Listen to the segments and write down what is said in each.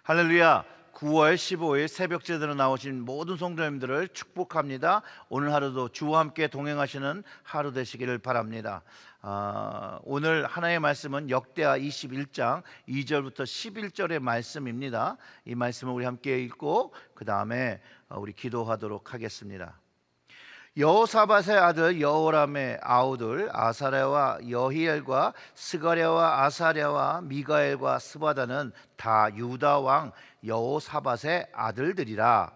할렐루야. 9월 15일 새벽 제대로 나오신 모든 성도님들을 축복합니다. 오늘 하루도 주와 함께 동행하시는 하루 되시기를 바랍니다. 오늘 하나의 말씀은 역대하 21장 2절부터 11절의 말씀입니다. 이 말씀을 우리 함께 읽고 그 다음에 우리 기도하도록 하겠습니다. 여호사밧의 아들 여호람의 아우들 아사랴와 여히엘과 스가랴와 아사랴와 미가엘과 스바다는 다 유다 왕 여호사밧의 아들들이라.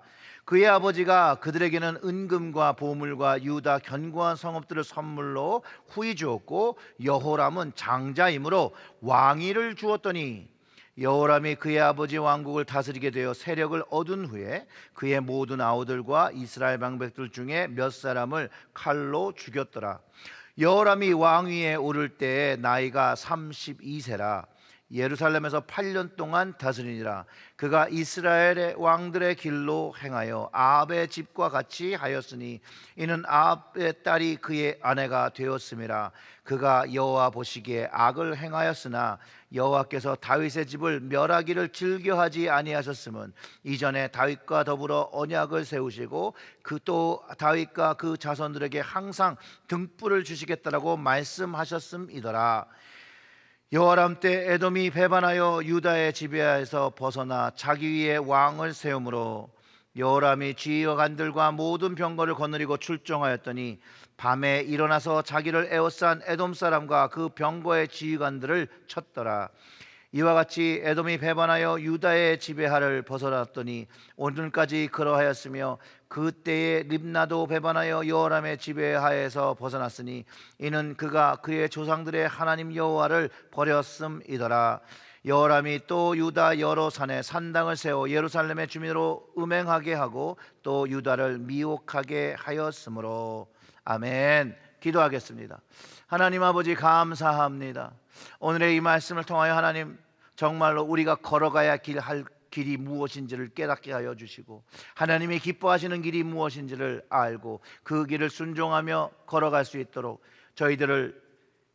그의 아버지가 그들에게는 은금과 보물과 유다 견고한 성읍들을 선물로 후히 주었고, 여호람은 장자이므로 왕위를 주었더니 여호람이 그의 아버지 왕국을 다스리게 되어 세력을 얻은 후에 그의 모든 아우들과 이스라엘 방백들 중에 몇 사람을 칼로 죽였더라. 여호람이 왕위에 오를 때에 나이가 32세라. 예루살렘에서 8년 동안 다스리니라. 그가 이스라엘의 왕들의 길로 행하여 아합의 집과 같이 하였으니 이는 아합의 딸이 그의 아내가 되었음이라. 그가 여호와 보시기에 악을 행하였으나 여호와께서 다윗의 집을 멸하기를 즐겨하지 아니하셨음은 이전에 다윗과 더불어 언약을 세우시고 그 또 다윗과 그 자손들에게 항상 등불을 주시겠다라고 말씀하셨음이더라. 여호람 때 에돔이 배반하여 유다의 지배하에서 벗어나 자기 위에 왕을 세우므로 여호람이 지휘관들과 모든 병거를 거느리고 출정하였더니 밤에 일어나서 자기를 에워싼 에돔 사람과 그 병거의 지휘관들을 쳤더라. 이와 같이 에돔이 배반하여 유다의 지배하를 벗어났더니 오늘까지 그러하였으며 그때에 lib나도 배반하여 여호람의 지배하에서 벗어났으니 이는 그가 그의 조상들의 하나님 여호와를 버렸음이더라. 여호람이 또 유다 여러 산에 산당을 세워 예루살렘의 주민으로 음행하게 하고 또 유다를 미혹하게 하였으므로. 아멘. 기도하겠습니다. 하나님 아버지, 감사합니다. 오늘의 이 말씀을 통하여 하나님, 정말로 우리가 걸어가야 할 길이 무엇인지를 깨닫게 하여 주시고, 하나님이 기뻐하시는 길이 무엇인지를 알고 그 길을 순종하며 걸어갈 수 있도록 저희들을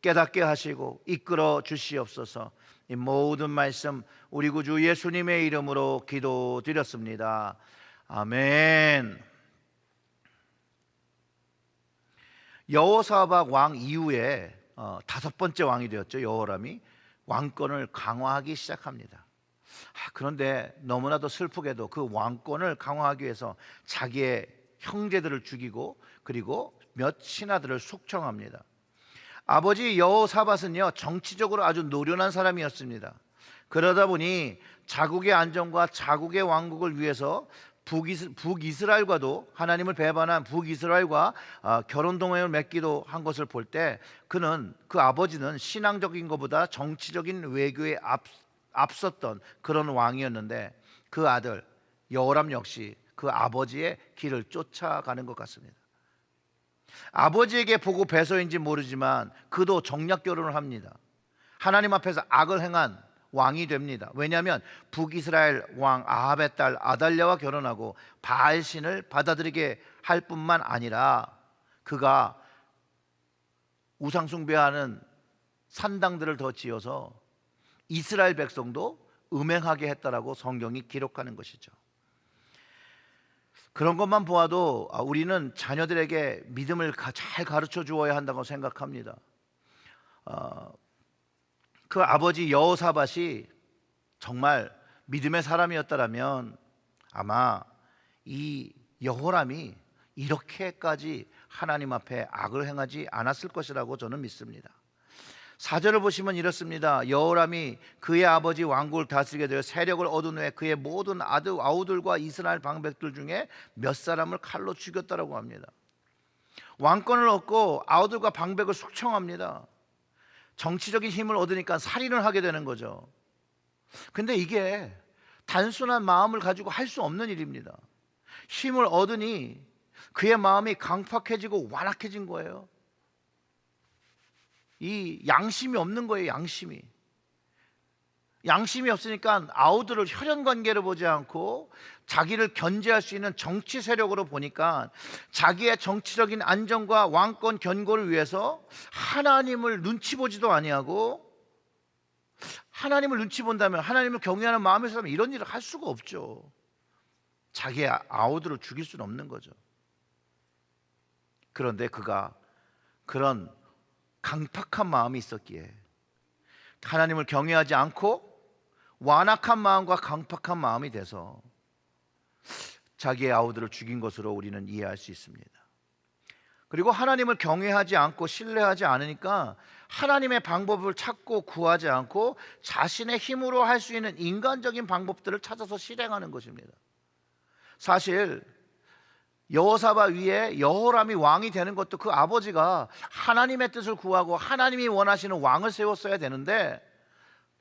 깨닫게 하시고 이끌어 주시옵소서. 이 모든 말씀 우리 구주 예수님의 이름으로 기도드렸습니다. 아멘. 여호사밧 왕 이후에 다섯 번째 왕이 되었죠. 여호람이 왕권을 강화하기 시작합니다. 그런데 너무나도 슬프게도 그 왕권을 강화하기 위해서 자기의 형제들을 죽이고 그리고 몇 신하들을 숙청합니다. 아버지 여호사밧은요, 정치적으로 아주 노련한 사람이었습니다. 그러다 보니 자국의 안정과 자국의 왕국을 위해서 북이스라엘과도, 하나님을 배반한 북이스라엘과 결혼 동맹을 맺기도 한 것을 볼 때 그 아버지는 신앙적인 것보다 정치적인 외교에 앞섰던 그런 왕이었는데, 그 아들 여호람 역시 그 아버지의 길을 쫓아가는 것 같습니다. 아버지에게 보고 배서인지 모르지만 그도 정략 결혼을 합니다. 하나님 앞에서 악을 행한 왕이 됩니다. 왜냐하면 북이스라엘 왕 아합의 딸 아달랴와 결혼하고 바알신을 받아들이게 할 뿐만 아니라 그가 우상 숭배하는 산당들을 더 지어서 이스라엘 백성도 음행하게 했다라고 성경이 기록하는 것이죠. 그런 것만 보아도 우리는 자녀들에게 믿음을 잘 가르쳐 주어야 한다고 생각합니다. 그 아버지 여호사밧이 정말 믿음의 사람이었다면 아마 이 여호람이 이렇게까지 하나님 앞에 악을 행하지 않았을 것이라고 저는 믿습니다. 4절을 보시면 이렇습니다. 여호람이 그의 아버지 왕국을 다스리게 되어 세력을 얻은 후에 그의 모든 아우들과 이스라엘 방백들 중에 몇 사람을 칼로 죽였다라고 합니다. 왕권을 얻고 아우들과 방백을 숙청합니다. 정치적인 힘을 얻으니까 살인을 하게 되는 거죠. 근데 이게 단순한 마음을 가지고 할 수 없는 일입니다. 힘을 얻으니 그의 마음이 강팍해지고 완악해진 거예요. 이 양심이 없는 거예요. 양심이 없으니까 아우들을 혈연 관계로 보지 않고 자기를 견제할 수 있는 정치 세력으로 보니까 자기의 정치적인 안정과 왕권 견고를 위해서 하나님을 눈치 보지도 아니하고 하나님을 눈치 본다면, 하나님을 경외하는 마음이 있다면 이런 일을 할 수가 없죠. 자기의 아우들을 죽일 수는 없는 거죠. 그런데 그가 그런 강팍한 마음이 있었기에 하나님을 경외하지 않고 완악한 마음과 강팍한 마음이 돼서 자기의 아우들을 죽인 것으로 우리는 이해할 수 있습니다. 그리고 하나님을 경외하지 않고 신뢰하지 않으니까 하나님의 방법을 찾고 구하지 않고 자신의 힘으로 할 수 있는 인간적인 방법들을 찾아서 실행하는 것입니다. 사실 여호사밧 위에 여호람이 왕이 되는 것도 그 아버지가 하나님의 뜻을 구하고 하나님이 원하시는 왕을 세웠어야 되는데,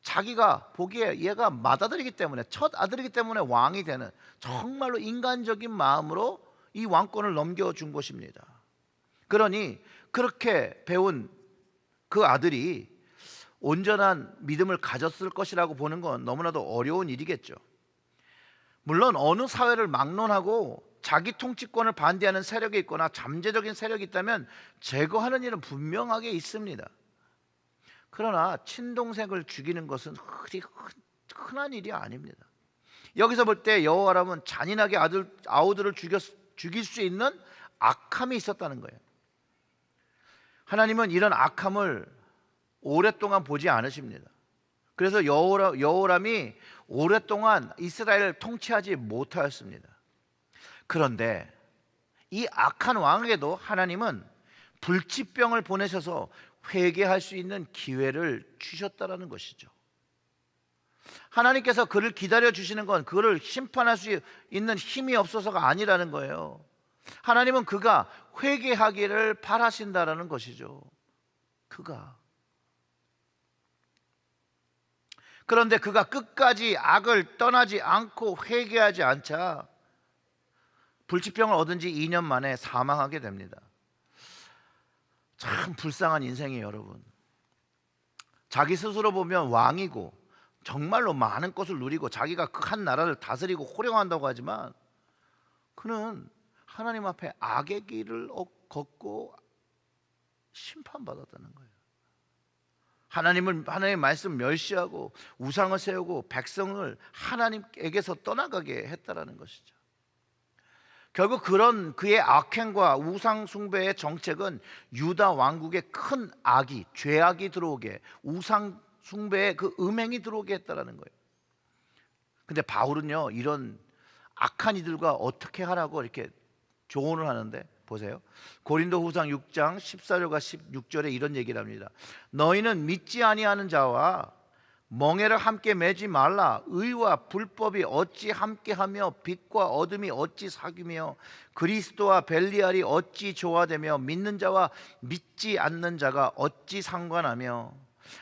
자기가 보기에 얘가 맏아들이기 때문에, 첫 아들이기 때문에 왕이 되는, 정말로 인간적인 마음으로 이 왕권을 넘겨준 것입니다. 그러니 그렇게 배운 그 아들이 온전한 믿음을 가졌을 것이라고 보는 건 너무나도 어려운 일이겠죠. 물론 어느 사회를 막론하고 자기 통치권을 반대하는 세력이 있거나 잠재적인 세력이 있다면 제거하는 일은 분명하게 있습니다. 그러나 친동생을 죽이는 것은 흔한 일이 아닙니다. 여기서 볼 때 여호와람은 잔인하게 아우들을 죽일 수 있는 악함이 있었다는 거예요. 하나님은 이런 악함을 오랫동안 보지 않으십니다. 그래서 여호람이 오랫동안 이스라엘을 통치하지 못하였습니다. 그런데 이 악한 왕에게도 하나님은 불치병을 보내셔서 회개할 수 있는 기회를 주셨다라는 것이죠. 하나님께서 그를 기다려 주시는 건 그를 심판할 수 있는 힘이 없어서가 아니라는 거예요. 하나님은 그가 회개하기를 바라신다라는 것이죠. 그런데 그가 끝까지 악을 떠나지 않고 회개하지 않자 불치병을 얻은 지 2년 만에 사망하게 됩니다. 참 불쌍한 인생이에요, 여러분. 자기 스스로 보면 왕이고 정말로 많은 것을 누리고 자기가 그 한 나라를 다스리고 호령한다고 하지만 그는 하나님 앞에 악의 길을 걷고 심판받았다는 거예요. 하나님의 말씀 멸시하고 우상을 세우고 백성을 하나님에게서 떠나가게 했다라는 것이죠. 결국 그런 그의 악행과 우상 숭배의 정책은 유다 왕국에 큰 악이, 죄악이 들어오게, 우상 숭배의 그 음행이 들어오게 했다라는 거예요. 근데 바울은요, 이런 악한 이들과 어떻게 하라고 이렇게 조언을 하는데, 보세요. 고린도후상 6장 14절과 16절에 이런 얘기를 합니다. 너희는 믿지 아니하는 자와 멍에를 함께 매지 말라. 의와 불법이 어찌 함께하며 빛과 어둠이 어찌 사귀며 그리스도와 벨리알이 어찌 조화되며 믿는 자와 믿지 않는 자가 어찌 상관하며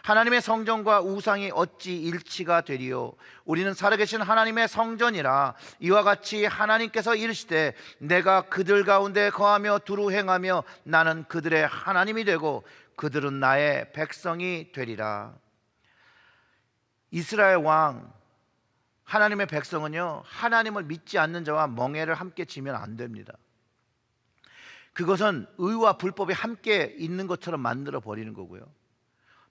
하나님의 성전과 우상이 어찌 일치가 되리요. 우리는 살아계신 하나님의 성전이라. 이와 같이 하나님께서 이르시되 내가 그들 가운데 거하며 두루 행하며 나는 그들의 하나님이 되고 그들은 나의 백성이 되리라. 이스라엘 왕 하나님의 백성은요, 하나님을 믿지 않는 자와 멍에를 함께 지면 안 됩니다. 그것은 의와 불법이 함께 있는 것처럼 만들어 버리는 거고요,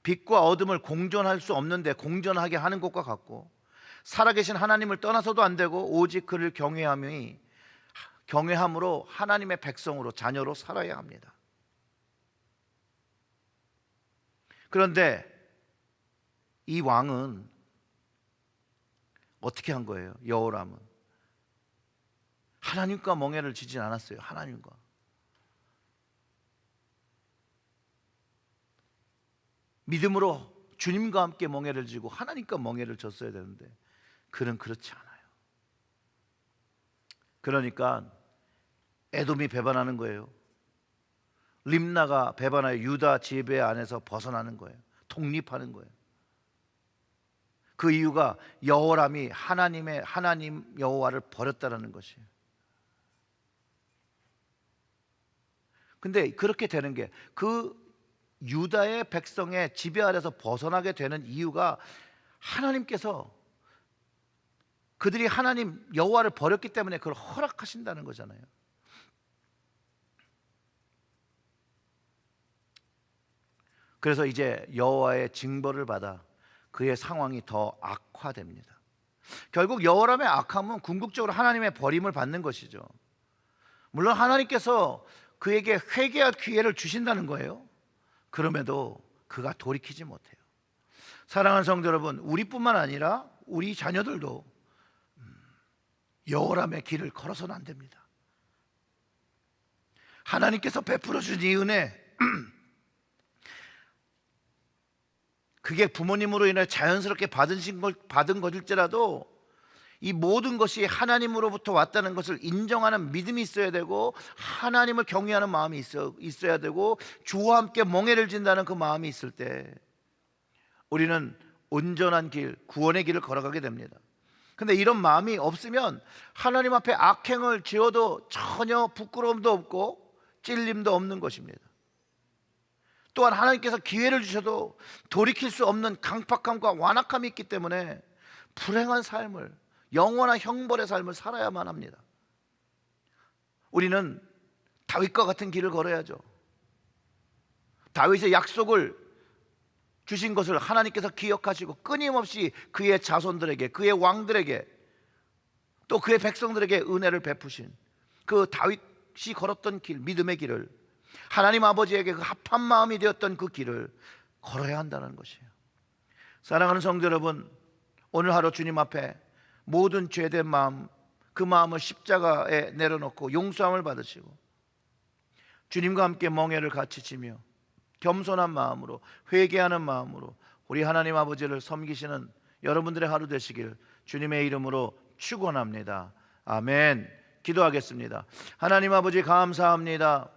빛과 어둠을 공존할 수 없는데 공존하게 하는 것과 같고, 살아계신 하나님을 떠나서도 안 되고 오직 그를 경외함으로 하나님의 백성으로, 자녀로 살아야 합니다. 그런데 이 왕은 어떻게 한 거예요? 여호람은 하나님과 멍에를 지진 않았어요. 하나님과 믿음으로 주님과 함께 멍에를 지고 하나님과 멍에를 졌어야 되는데 그는 그렇지 않아요. 그러니까 에돔이 배반하는 거예요. 림나가 배반하여 유다 지배 안에서 벗어나는 거예요. 독립하는 거예요. 그 이유가 여호람이 하나님 여호와를 버렸다라는 것이에요. 근데 그렇게 되는 게, 그 유다의 백성의 지배 아래서 벗어나게 되는 이유가 하나님께서 그들이 하나님 여호와를 버렸기 때문에 그걸 허락하신다는 거잖아요. 그래서 이제 여호와의 징벌을 받아 그의 상황이 더 악화됩니다. 결국 여호람의 악함은 궁극적으로 하나님의 버림을 받는 것이죠. 물론 하나님께서 그에게 회개할 기회를 주신다는 거예요. 그럼에도 그가 돌이키지 못해요. 사랑하는 성도 여러분, 우리뿐만 아니라 우리 자녀들도 여호람의 길을 걸어서는 안 됩니다. 하나님께서 베풀어 준 이 은혜, 그게 부모님으로 인해 자연스럽게 받은 것일지라도 이 모든 것이 하나님으로부터 왔다는 것을 인정하는 믿음이 있어야 되고, 하나님을 경외하는 마음이 있어야 되고, 주와 함께 멍에를 진다는 그 마음이 있을 때 우리는 온전한 길, 구원의 길을 걸어가게 됩니다. 근데 이런 마음이 없으면 하나님 앞에 악행을 지어도 전혀 부끄러움도 없고 찔림도 없는 것입니다. 또한 하나님께서 기회를 주셔도 돌이킬 수 없는 강팍함과 완악함이 있기 때문에 불행한 삶을, 영원한 형벌의 삶을 살아야만 합니다. 우리는 다윗과 같은 길을 걸어야죠. 다윗의 약속을 주신 것을 하나님께서 기억하시고 끊임없이 그의 자손들에게, 그의 왕들에게, 또 그의 백성들에게 은혜를 베푸신 그 다윗이 걸었던 길, 믿음의 길을, 하나님 아버지에게 그 합한 마음이 되었던 그 길을 걸어야 한다는 것이에요. 사랑하는 성도 여러분, 오늘 하루 주님 앞에 모든 죄된 마음, 그 마음을 십자가에 내려놓고 용서함을 받으시고 주님과 함께 멍에를 같이 지며 겸손한 마음으로, 회개하는 마음으로 우리 하나님 아버지를 섬기시는 여러분들의 하루 되시길 주님의 이름으로 축원합니다. 아멘. 기도하겠습니다. 하나님 아버지, 감사합니다.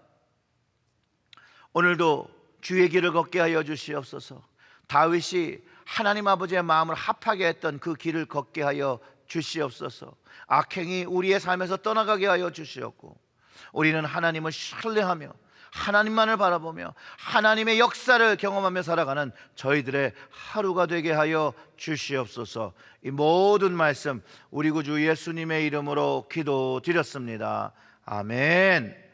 오늘도 주의 길을 걷게 하여 주시옵소서. 다윗이 하나님 아버지의 마음을 합하게 했던 그 길을 걷게 하여 주시옵소서. 악행이 우리의 삶에서 떠나가게 하여 주시옵고, 우리는 하나님을 신뢰하며 하나님만을 바라보며 하나님의 역사를 경험하며 살아가는 저희들의 하루가 되게 하여 주시옵소서. 이 모든 말씀 우리 구주 예수님의 이름으로 기도드렸습니다. 아멘.